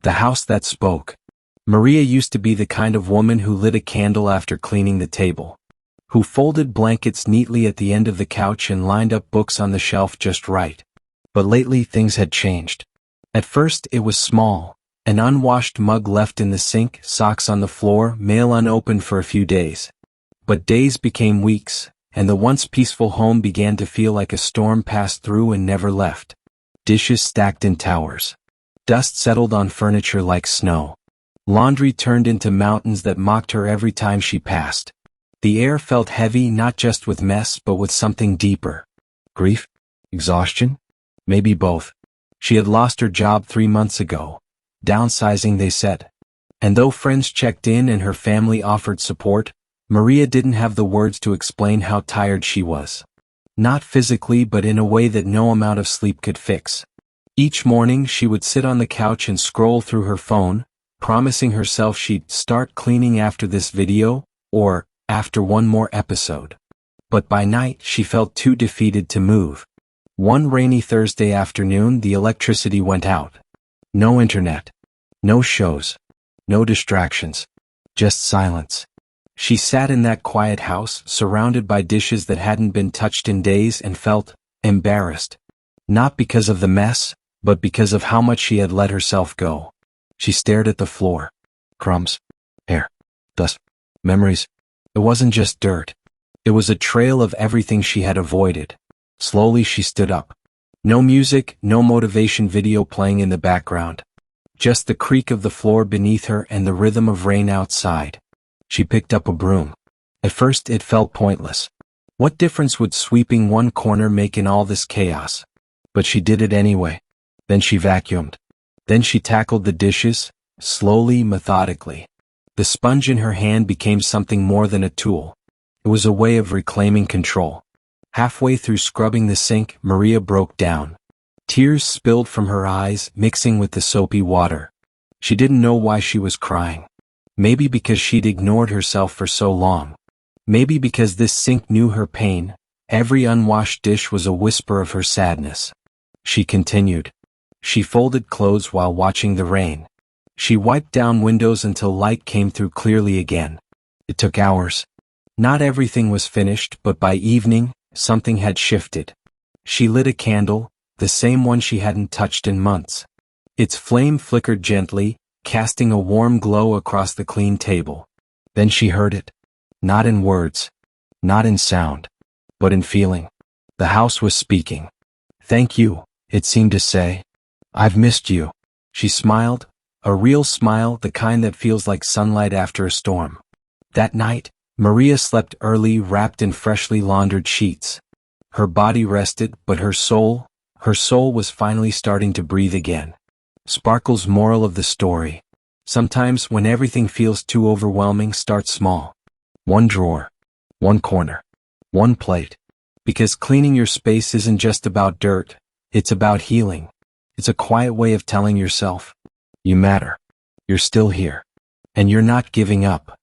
The house that spoke. Maria used to be the kind of woman who lit a candle after cleaning the table, who folded blankets neatly at the end of the couch and lined up books on the shelf just right. But lately things had changed. At first it was small, an unwashed mug left in the sink, socks on the floor, mail unopened for a few days. But days became weeks, and the once peaceful home began to feel like a storm passed through and never left. Dishes stacked in towers. Dust settled on furniture like snow. Laundry turned into mountains that mocked her every time she passed. The air felt heavy not just with mess but with something deeper. Grief? Exhaustion? Maybe both. She had lost her job 3 months ago. Downsizing, they said. And though friends checked in and her family offered support, Maria didn't have the words to explain how tired she was. Not physically, but in a way that no amount of sleep could fix. Each morning she would sit on the couch and scroll through her phone, promising herself she'd start cleaning after this video, or after one more episode. But by night she felt too defeated to move. One rainy Thursday afternoon the electricity went out. No internet. No shows. No distractions. Just silence. She sat in that quiet house, surrounded by dishes that hadn't been touched in days, and felt embarrassed. Not because of the mess, but because of how much she had let herself go. She stared at the floor. Crumbs. Hair. Dust. Memories. It wasn't just dirt. It was a trail of everything she had avoided. Slowly she stood up. No music, no motivation video playing in the background. Just the creak of the floor beneath her and the rhythm of rain outside. She picked up a broom. At first it felt pointless. What difference would sweeping one corner make in all this chaos? But she did it anyway. Then she vacuumed. Then she tackled the dishes, slowly, methodically. The sponge in her hand became something more than a tool. It was a way of reclaiming control. Halfway through scrubbing the sink, Maria broke down. Tears spilled from her eyes, mixing with the soapy water. She didn't know why she was crying. Maybe because she'd ignored herself for so long. Maybe because this sink knew her pain. Every unwashed dish was a whisper of her sadness. She continued. She folded clothes while watching the rain. She wiped down windows until light came through clearly again. It took hours. Not everything was finished, but by evening, something had shifted. She lit a candle, the same one she hadn't touched in months. Its flame flickered gently, casting a warm glow across the clean table. Then she heard it. Not in words, not in sound, but in feeling. The house was speaking. "Thank you," it seemed to say. "I've missed you." She smiled, a real smile, the kind that feels like sunlight after a storm. That night, Maria slept early, wrapped in freshly laundered sheets. Her body rested, but her soul was finally starting to breathe again. Sparkle's moral of the story. Sometimes when everything feels too overwhelming, start small. One drawer. One corner. One plate. Because cleaning your space isn't just about dirt, it's about healing. It's a quiet way of telling yourself, you matter. You're still here. And you're not giving up.